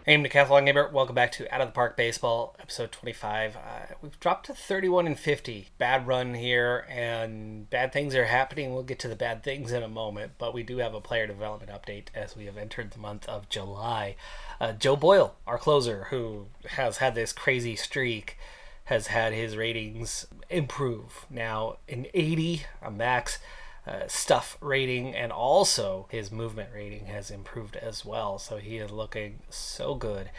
Hey, Decathlon Gamer. Welcome back to Out of the Park Baseball, episode 25. We've dropped to 31 and 50. Bad run here, and bad things are happening. We'll get to the bad things in a moment, but we do have a player development update as we have entered the month of July. Joe Boyle, our closer, who has had this crazy streak, has had his ratings improve. Now, an 80, a max. Stuff rating, and also his movement rating has improved as well. So he is looking so good.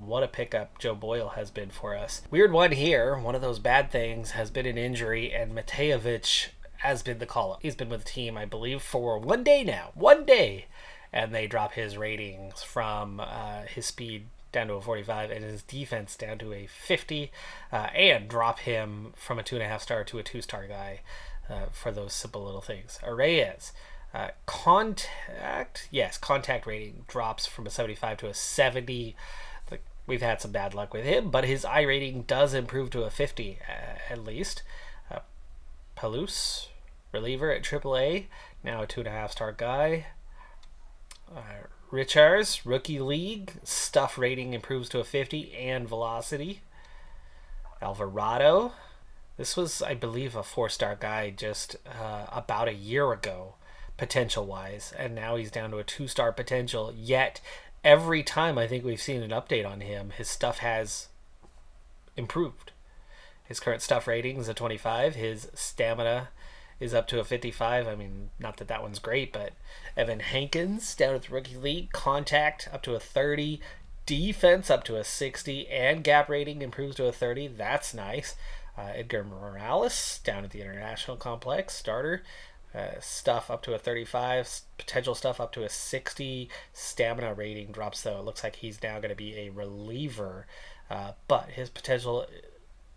What a pickup Joe Boyle has been for us. Weird one here. One of those bad things has been an injury, and Matejevich has been the call-up. He's been with the team, I believe, for 1 day now. 1 day! And they drop his ratings from his speed down to a 45 and his defense down to a 50, and drop him from a 2.5 star to a 2-star guy. For those simple little things. Reyes, contact rating drops from a 75 to a 70. We've had some bad luck with him, but his I rating does improve to a 50 at least. Palouse, reliever at AAA, now a 2.5 star guy. Richards, rookie league, stuff rating improves to a 50 and velocity. Alvarado, this was, I believe, a 4-star guy just about a year ago, potential-wise, and now he's down to a 2-star potential, yet every time I think we've seen an update on him, his stuff has improved. His current stuff rating is a 25, his stamina is up to a 55. I mean, not that that one's great, but Evan Hankins down at the rookie league, contact up to a 30, defense up to a 60, and gap rating improves to a 30. That's nice. Edgar Morales down at the International Complex, starter. Stuff up to a 35, potential stuff up to a 60. Stamina rating drops, though. It looks like he's now going to be a reliever. But his potential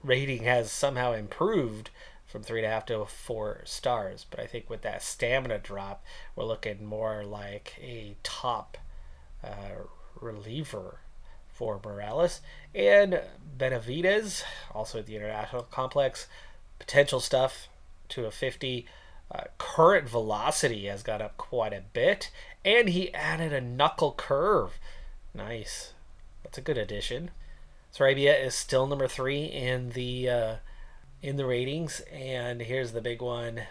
rating has somehow improved from 3.5 to 4 stars. But I think with that stamina drop, we're looking more like a top reliever for Morales. And Benavidez, also at the International Complex, potential stuff to a 50. Current velocity has got up quite a bit, and he added a knuckle curve. Nice. That's a good addition. Sarabia is still number 3 in the ratings, and here's the big one.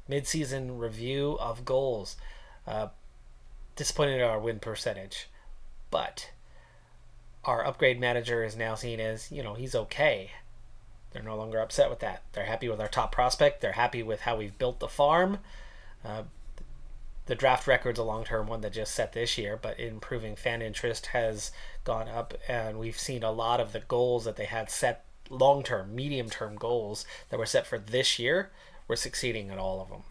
Mid-season review of goals. Disappointed in our win percentage, but our upgrade manager is now seen as, he's okay. They're no longer upset with that. They're happy with our top prospect. They're happy with how we've built the farm. The draft record's a long-term one that just set this year, but improving fan interest has gone up, and we've seen a lot of the goals that they had set, long-term, medium-term goals that were set for this year, we're succeeding at all of them.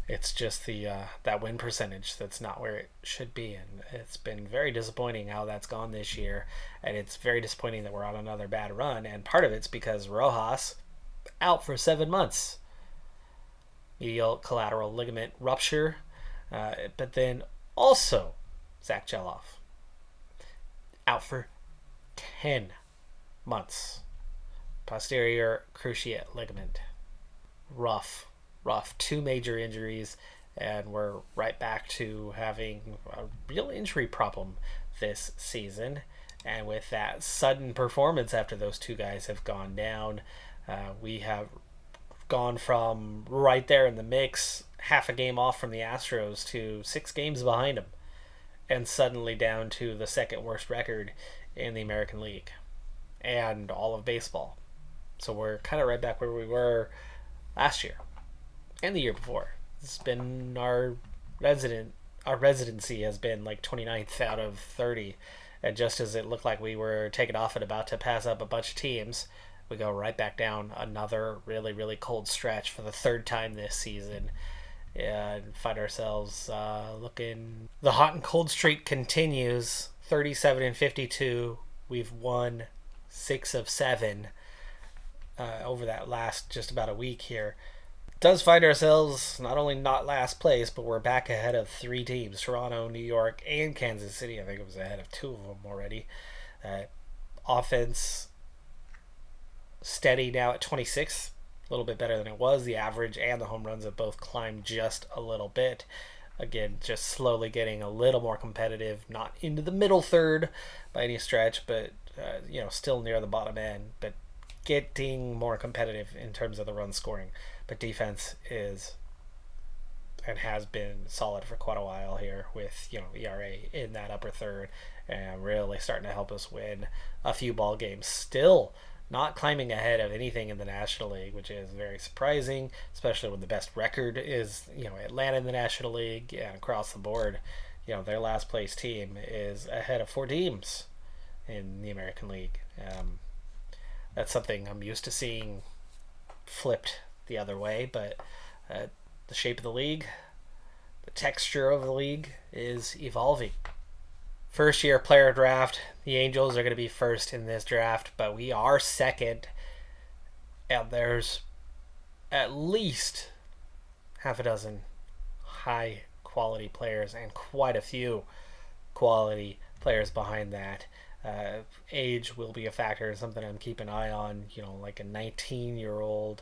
It's just that win percentage that's not where it should be, and it's been very disappointing how that's gone this year, and it's very disappointing that we're on another bad run, and part of it's because Rojas out for 7 months. Medial collateral ligament rupture, but then also Zach Geloff out for 10 months. Posterior cruciate ligament. Rough. 2 major injuries, and we're right back to having a real injury problem this season. And with that sudden performance after those 2 guys have gone down, we have gone from right there in the mix, half a game off from the Astros, to 6 games behind them, and suddenly down to the second worst record in the American League and all of baseball. So we're kind of right back where we were last year and the year before. It's been our residency has been like 29th out of 30, and just as it looked like we were taking off and about to pass up a bunch of teams, we go right back down another really, really cold stretch for the 3rd time this season, and find ourselves looking. The hot and cold streak continues. 37 and 52. We've won 6 of 7 over that last just about a week here. Does find ourselves not only not last place, but we're back ahead of 3 teams: Toronto, New York, and Kansas City. I think it was ahead of 2 of them already. Offense steady now at 26th, a little bit better than it was. The average and the home runs have both climbed just a little bit. Again, just slowly getting a little more competitive, not into the middle third by any stretch, but still near the bottom end, but getting more competitive in terms of the run scoring. But defense is and has been solid for quite a while here, with ERA in that upper third and really starting to help us win a few ball games. Still not climbing ahead of anything in the National League, which is very surprising, especially when the best record is Atlanta in the National League, and across the board, their last place team is ahead of 4 teams in the American League. That's something I'm used to seeing flipped the other way, but the shape of the league, the texture of the league is evolving. First year player draft, the Angels are going to be first in this draft, but we are second, and there's at least half a dozen high quality players and quite a few quality players behind that. Age will be a factor, something I'm keeping an eye on. Like a 19-year-old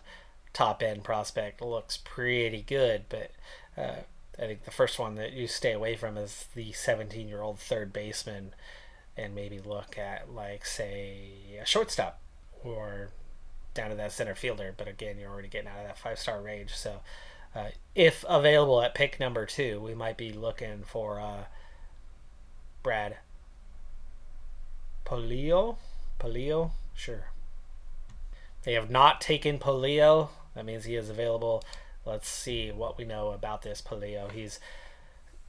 top end prospect looks pretty good, but I think the first one that you stay away from is the 17-year-old third baseman, and maybe look at, like, say, a shortstop or down to that center fielder. But again, you're already getting out of that 5-star range. So if available at pick number 2, we might be looking for Brad Polio. Sure. They have not taken Polio. That means he is available. Let's see what we know about this Polio. He's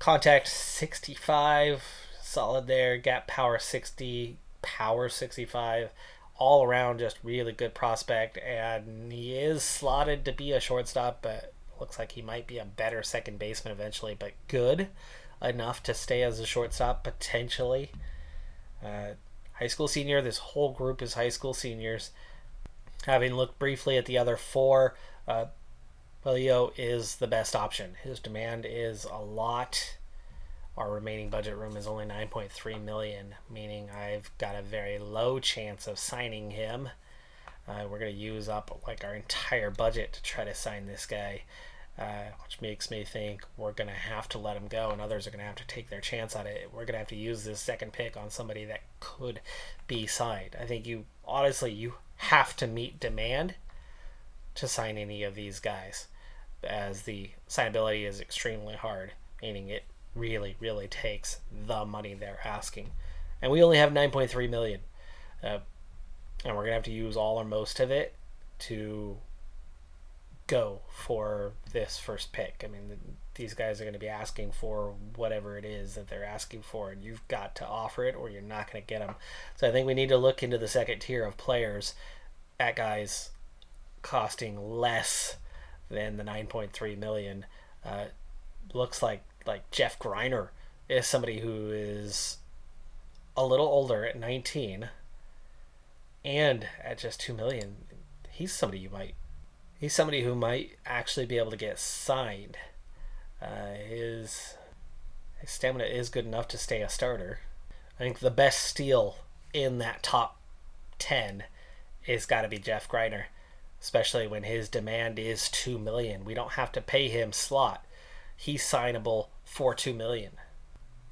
contact 65, solid there. Gap power 60, power 65. All around just really good prospect. And he is slotted to be a shortstop, but looks like he might be a better second baseman eventually. But good enough to stay as a shortstop potentially. High school senior. This whole group is high school seniors. Having looked briefly at the other 4, Polio is the best option. His demand is a lot. Our remaining budget room is only $9.3 million, meaning I've got a very low chance of signing him. We're going to use up like our entire budget to try to sign this guy, which makes me think we're going to have to let him go, and others are going to have to take their chance on it. We're going to have to use this second pick on somebody that could be signed. I think you have to meet demand to sign any of these guys, as the signability is extremely hard, meaning it really, really takes the money they're asking. And we only have $9.3 million. And we're going to have to use all or most of it to go for this first pick. I mean, these guys are going to be asking for whatever it is that they're asking for, and you've got to offer it or you're not going to get them. So I think we need to look into the second tier of players at guys costing less than the $9.3 million. Looks like Jeff Greiner is somebody who is a little older at 19, and at just $2 million, he's somebody who might actually be able to get signed. His stamina is good enough to stay a starter. I think the best steal in that top 10 is got to be Jeff Greiner, especially when his demand is $2 million. We don't have to pay him slot. He's signable for $2 million.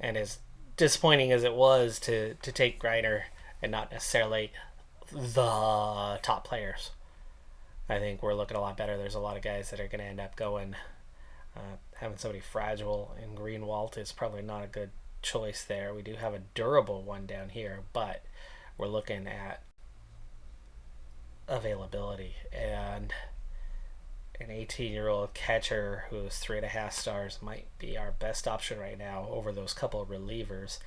And as disappointing as it was to take Greiner and not necessarily the top players, I think we're looking a lot better. There's a lot of guys that are going to end up going. Having somebody fragile in Greenwald is probably not a good choice there. We do have a durable one down here, but we're looking at availability, and an 18-year-old catcher who's 3.5 stars might be our best option right now over those couple of relievers,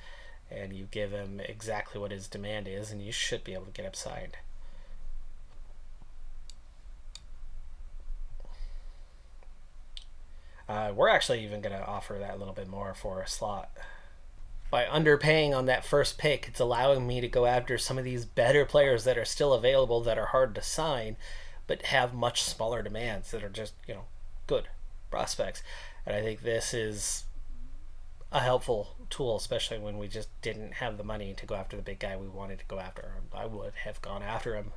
and you give him exactly what his demand is and you should be able to get him signed. We're actually even going to offer that a little bit more for a slot. By underpaying on that first pick, it's allowing me to go after some of these better players that are still available, that are hard to sign, but have much smaller demands, that are just, good prospects. And I think this is a helpful tool, especially when we just didn't have the money to go after the big guy we wanted to go after. I would have gone after him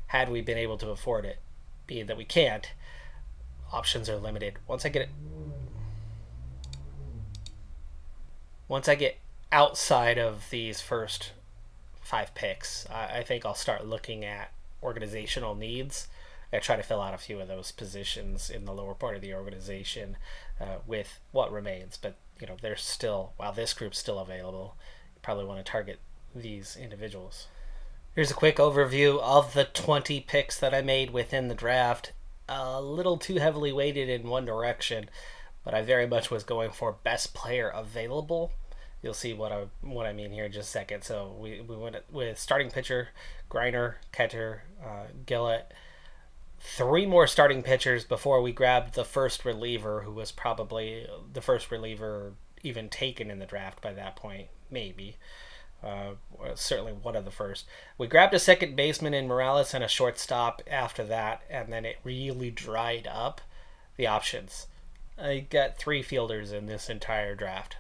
had we been able to afford it. Being that we can't, options are limited. Once I get it... Once I get outside of these first 5 picks, I think I'll start looking at organizational needs and try to fill out a few of those positions in the lower part of the organization with what remains. But there's still, while this group's still available, you probably want to target these individuals. Here's a quick overview of the 20 picks that I made within the draft. A little too heavily weighted in one direction, but I very much was going for best player available. You'll see what I mean here in just a second. So we went with starting pitcher, Griner, catcher, Gillett. 3 more starting pitchers before we grabbed the first reliever, who was probably the first reliever even taken in the draft by that point, maybe. Certainly one of the first. We grabbed a second baseman in Morales and a shortstop after that, and then it really dried up the options. I got 3 fielders in this entire draft.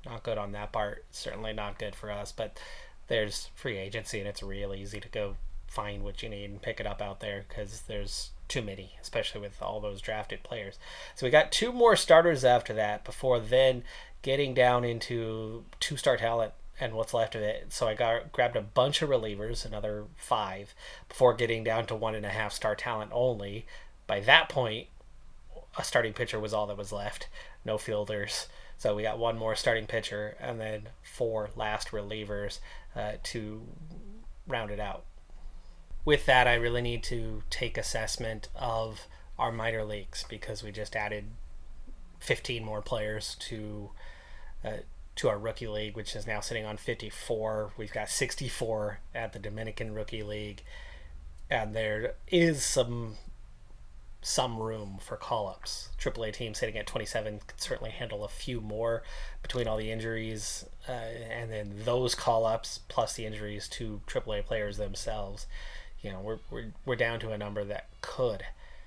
Not good on that part. Certainly not good for us, but there's free agency, and it's real easy to go find what you need and pick it up out there because there's too many, especially with all those drafted players. So we got 2 more starters after that before then getting down into 2-star talent and what's left of it. So I grabbed a bunch of relievers, another 5, before getting down to 1.5-star talent only. By that point, a starting pitcher was all that was left. No fielders. So we got 1 more starting pitcher and then 4 last relievers to round it out. With that, I really need to take assessment of our minor leagues because we just added 15 more players to our rookie league, which is now sitting on 54. We've got 64 at the Dominican Rookie League, and there is some room for call-ups. AAA team sitting at 27 could certainly handle a few more between all the injuries and then those call-ups plus the injuries to AAA players themselves. We're down to a number that could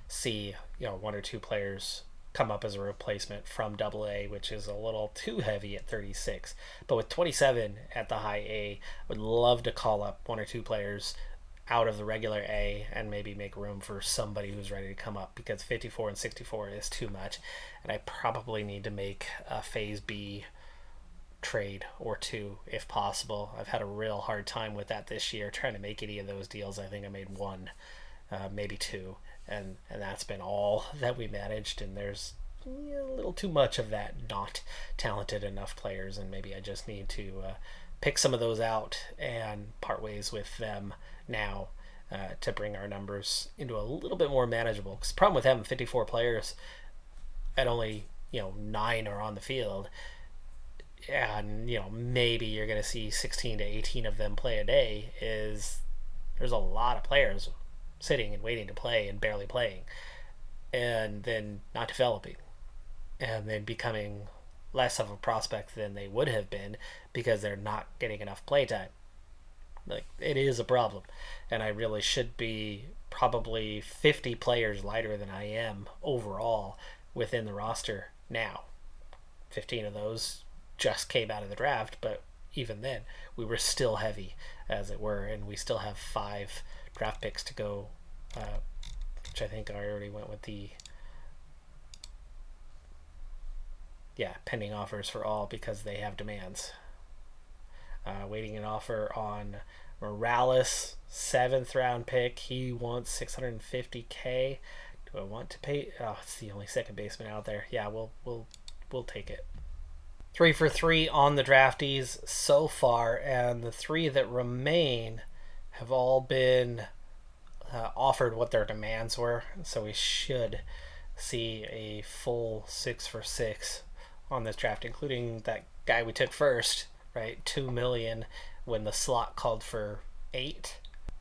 see 1 or 2 players come up as a replacement from AA, which is a little too heavy at 36. But with 27 at the high A, would love to call up 1 or 2 players out of the regular A and maybe make room for somebody who's ready to come up, because 54 and 64 is too much, and I probably need to make a phase B trade or 2 if possible. I've had a real hard time with that this year trying to make any of those deals. I think I made 1, maybe 2, and that's been all that we managed, and there's a little too much of that not talented enough players, and maybe I just need to pick some of those out and part ways with them now to bring our numbers into a little bit more manageable. Because the problem with having 54 players and only 9 are on the field, and maybe you're going to see 16 to 18 of them play a day, is there's a lot of players sitting and waiting to play and barely playing, and then not developing, and then becoming less of a prospect than they would have been because they're not getting enough play time. It is a problem, and I really should be probably 50 players lighter than I am overall within the roster now. 15 of those just came out of the draft, but even then we were still heavy, as it were, and we still have 5 draft picks to go, which I think I already went with the pending offers for all because they have demands. Waiting an offer on Morales, 7th round pick. He wants $650K. Do I want to pay? Oh, it's the only second baseman out there. Yeah, we'll take it. 3 for 3 on the draftees so far, and the 3 that remain have all been offered what their demands were. So we should see a full 6 for 6 on this draft, including that guy we took first, right? $2 million when the slot called for 8.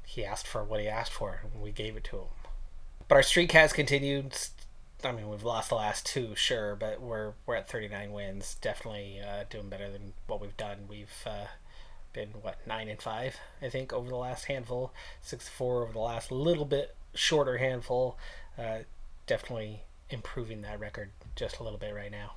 He asked for what he asked for, and we gave it to him. But our streak has continued. I mean, we've lost the last 2, sure, but we're at 39 wins. Definitely doing better than what we've done. We've been 9-5, I think, over the last handful. 6-4 over the last little bit shorter handful. Definitely improving that record just a little bit right now.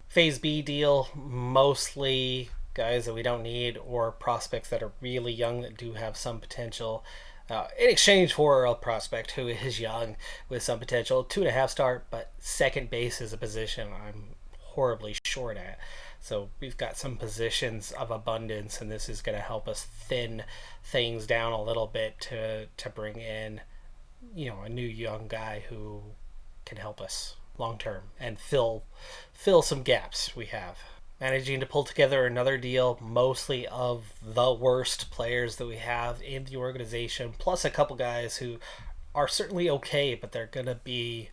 Phase B deal, mostly guys that we don't need or prospects that are really young that do have some potential. In exchange for a prospect who is young with some potential, 2.5 star, but second base is a position I'm horribly short at. So we've got some positions of abundance, and this is going to help us thin things down a little bit to bring in, a new young guy who can help us long term and fill some gaps we have. Managing to pull together another deal, mostly of the worst players that we have in the organization, plus a couple guys who are certainly okay, but they're gonna be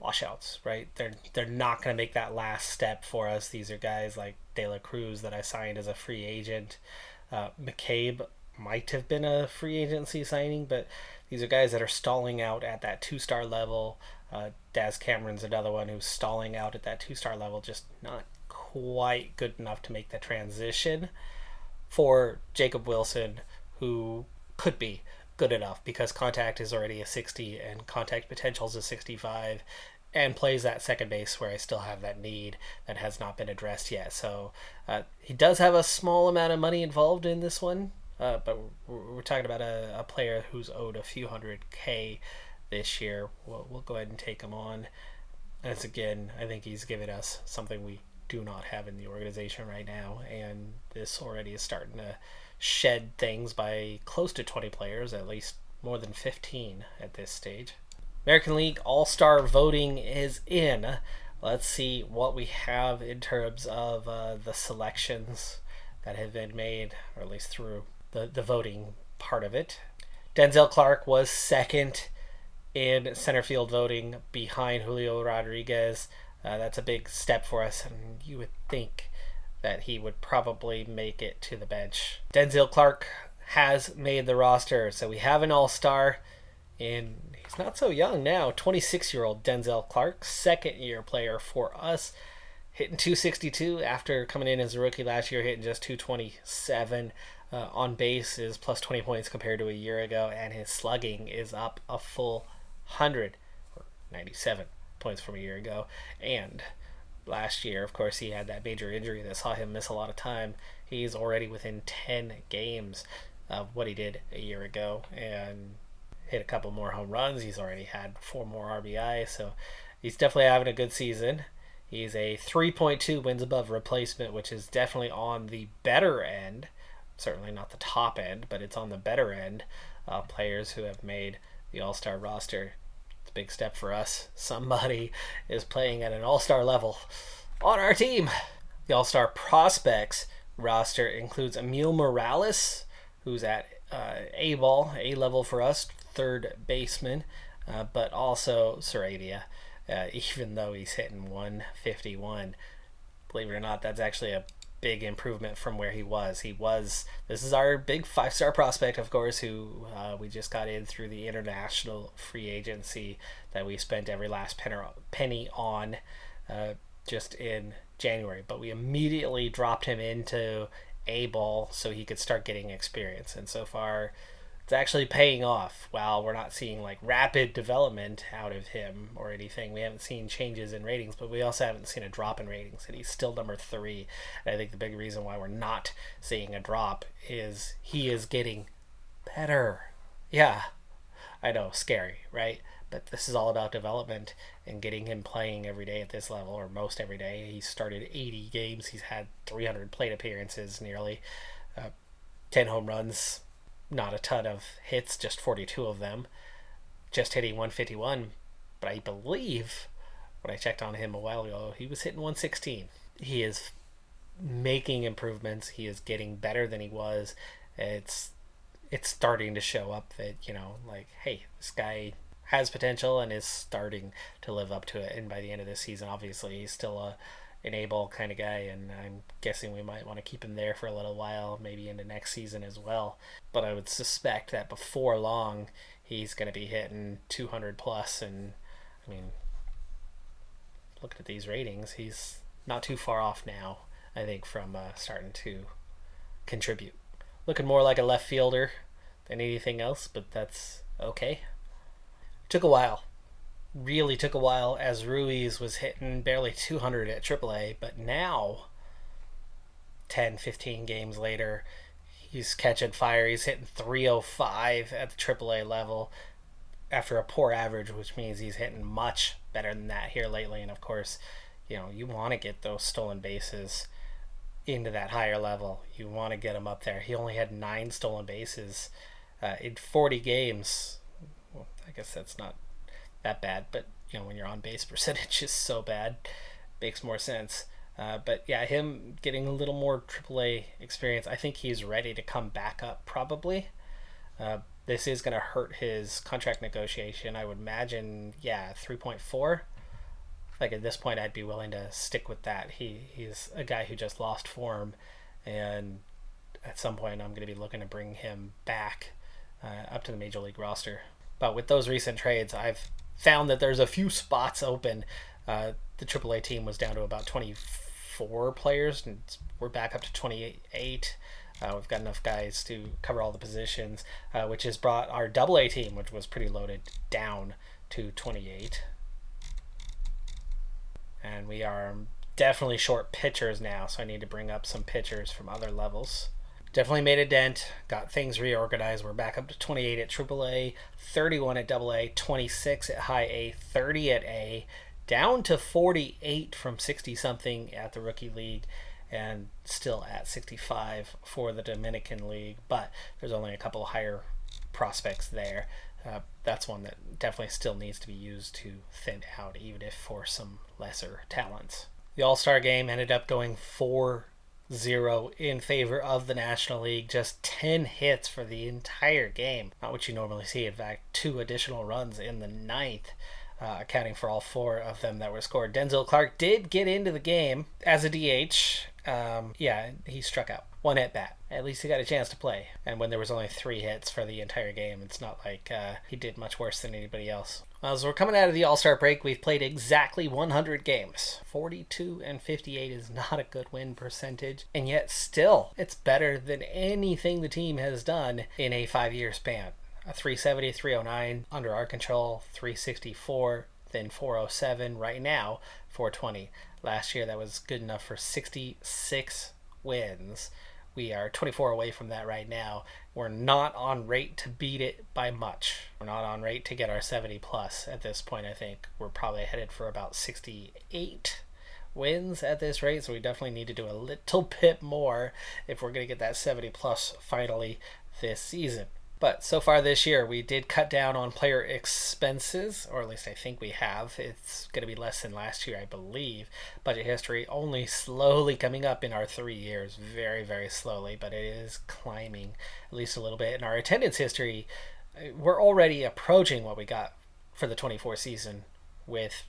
washouts, right? They're not gonna make that last step for us. These are guys like De La Cruz that I signed as a free agent. McCabe might have been a free agency signing, but these are guys that are stalling out at that 2-star level. Daz Cameron's another one who's stalling out at that 2-star level, just not quite good enough to make the transition for Jacob Wilson, who could be good enough because contact is already a 60 and contact potential is a 65 and plays that second base where I still have that need that has not been addressed yet. So he does have a small amount of money involved in this one, but we're talking about a player who's owed a few $100K this year. We'll go ahead and take him on. As again, I think he's given us something we do not have in the organization right now, and this already is starting to shed things by close to 20 players, at least more than 15 at this stage. American League All-Star voting is in. Let's see what we have in terms of the selections that have been made, or at least through the voting part of it. Denzel Clark was second in center field voting behind Julio Rodriguez. That's a big step for us, and you would think that he would probably make it to the bench. Denzel Clark has made the roster, so we have an all-star, and he's not so young now. 26-year-old Denzel Clark, second-year player for us, hitting 262 after coming in as a rookie last year, hitting just 227. On base is plus 20 points compared to a year ago, and his slugging is up a full 100, or 97 points from a year ago. And last year, of course, he had that major injury that saw him miss a lot of time. He's already within 10 games of what he did a year ago and hit a couple more home runs. He's already had 4 more RBI, so he's definitely having a good season. He's a 3.2 wins above replacement, which is definitely on the better end. Certainly not the top end, but it's on the better end of players who have made the All-Star roster. It's a big step for us. Somebody is playing at an All-Star level on our team. The All-Star prospects roster includes Emil Morales, who's at A level for us, third baseman, but also Saravia, even though he's hitting 151. Believe it or not, that's actually a big improvement from where he was. This is our big 5-star prospect, of course, who we just got in through the international free agency that we spent every last penny on just in January. But we immediately dropped him into A-ball so he could start getting experience. And so far, it's actually paying off. While we're not seeing like rapid development out of him or anything, we haven't seen changes in ratings, but we also haven't seen a drop in ratings, and he's still number 3. And I think the big reason why we're not seeing a drop is he is getting better. Yeah, I know, scary, right? But this is all about development and getting him playing every day at this level, or most every day. He started 80 games. He's had 300 plate appearances nearly, 10 home runs, not a ton of hits, just 42 of them, just hitting 151. But I believe when I checked on him a while ago, he was hitting 116. He is making improvements. He is getting better than he was. It's starting to show up that, hey, this guy has potential and is starting to live up to it. And by the end of this season, obviously, he's still an A-ball kind of guy, and I'm guessing we might want to keep him there for a little while, maybe into next season as well. But I would suspect that before long, he's going to be hitting 200 plus, and I mean, looking at these ratings, he's not too far off now, I think, from starting to contribute. Looking more like a left fielder than anything else, but that's okay. Took a while. Really took a while, as Ruiz was hitting barely 200 at AAA, but now, 10, 15 games later, he's catching fire. He's hitting 305 at the AAA level after a poor average, which means he's hitting much better than that here lately. And of course, you want to get those stolen bases into that higher level. You want to get him up there. He only had 9 stolen bases in 40 games. Well, I guess that's not that bad, but when your on base percentage is so bad, makes more sense. But yeah, him getting a little more AAA experience, I think he's ready to come back up probably. This is going to hurt his contract negotiation. I would imagine, 3.4. Like at this point, I'd be willing to stick with that. He's a guy who just lost form, and at some point, I'm going to be looking to bring him back up to the major league roster. But with those recent trades, I've found that there's a few spots open. The AAA team was down to about 24 players, and we're back up to 28. We've got enough guys to cover all the positions, which has brought our AA team, which was pretty loaded, down to 28. And we are definitely short pitchers now, so I need to bring up some pitchers from other levels. Definitely made a dent, got things reorganized. We're back up to 28 at AAA, 31 at AA, 26 at high A, 30 at A, down to 48 from 60-something at the Rookie League, and still at 65 for the Dominican League, but there's only a couple higher prospects there. That's one that definitely still needs to be used to thin out, even if for some lesser talents. The All-Star game ended up going 4-0 in favor of the National League. Just 10 hits for the entire game. Not what you normally see. In fact, 2 additional runs in the ninth, accounting for all 4 of them that were scored. Denzel Clark did get into the game as a DH. He struck out. 1 at bat. At least he got a chance to play. And when there was only 3 hits for the entire game, it's not like he did much worse than anybody else. As we're coming out of the All-Star break, we've played exactly 100 games. 42-58 is not a good win percentage. And yet still, it's better than anything the team has done in a 5-year span. A 370, 309 under our control, 364, then 407 right now, 420. Last year that was good enough for 66 wins. We are 24 away from that right now. We're not on rate to beat it by much. We're not on rate to get our 70 plus at this point. I think we're probably headed for about 68 wins at this rate, so we definitely need to do a little bit more if we're going to get that 70 plus finally this season. But so far this year, we did cut down on player expenses, or at least I think we have. It's going to be less than last year, I believe. Budget history only slowly coming up in our 3 years, very, very slowly, but it is climbing at least a little bit. In our attendance history, we're already approaching what we got for the 24 season with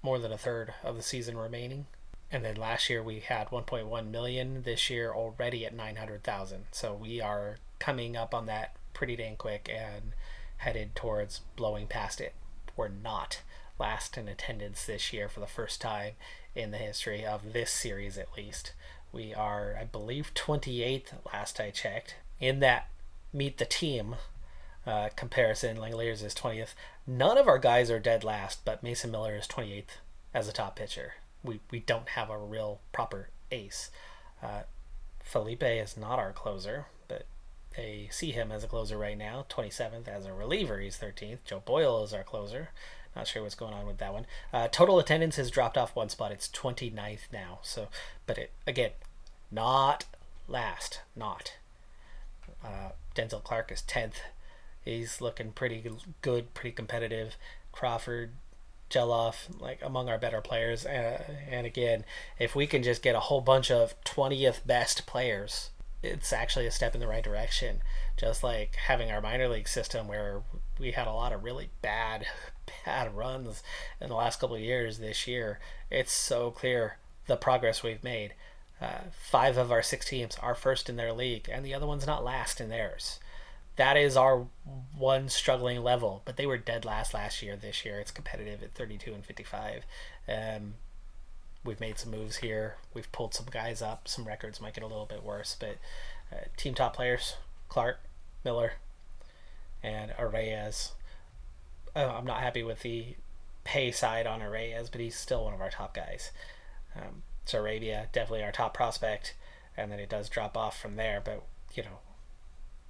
more than a third of the season remaining. And then last year we had 1.1 million. This year already at 900,000. So we are coming up on that pretty dang quick and headed towards blowing past it. We're not last in attendance this year for the first time in the history of this series, at least. We are, I believe, 28th last I checked. In that meet the team comparison, Langoliers is 20th. None of our guys are dead last, but Mason Miller is 28th as a top pitcher. We don't have a real proper ace. Felipe is not our closer, but they see him as a closer right now. 27th as a reliever, he's 13th. Joe Boyle is our closer. Not sure what's going on with that one. Total attendance has dropped off 1 spot. It's 29th now. So, but it again, not last. Not. Denzel Clark is 10th. He's looking pretty good, pretty competitive. Crawford, Geloff, like among our better players. And again, if we can just get a whole bunch of 20th best players, it's actually a step in the right direction. Just like having our minor league system where we had a lot of really bad runs in the last couple of years. This year, it's so clear the progress we've made. 5 of our 6 teams are first in their league, and the other one's not last in theirs. That is our one struggling level, but they were dead last year. This year, it's competitive at 32-55. We've made some moves here. We've pulled some guys up. Some records might get a little bit worse, but team top players, Clark, Miller, and Arraez. I'm not happy with the pay side on Arraez, but he's still one of our top guys. Sarabia, definitely our top prospect, and then it does drop off from there, but,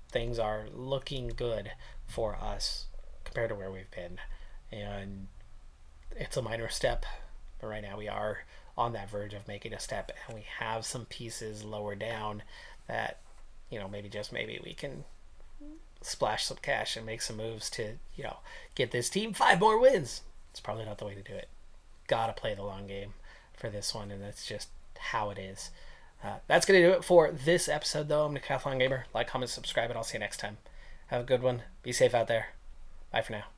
things are looking good for us compared to where we've been. And it's a minor step, but right now we are on that verge of making a step, and we have some pieces lower down that, maybe we can splash some cash and make some moves to, get this team 5 more wins. It's probably not the way to do it. Gotta play the long game for this one, and that's just how it is. That's going to do it for this episode, though. I'm Decathlon Gamer. Like, comment, subscribe, and I'll see you next time. Have a good one. Be safe out there. Bye for now.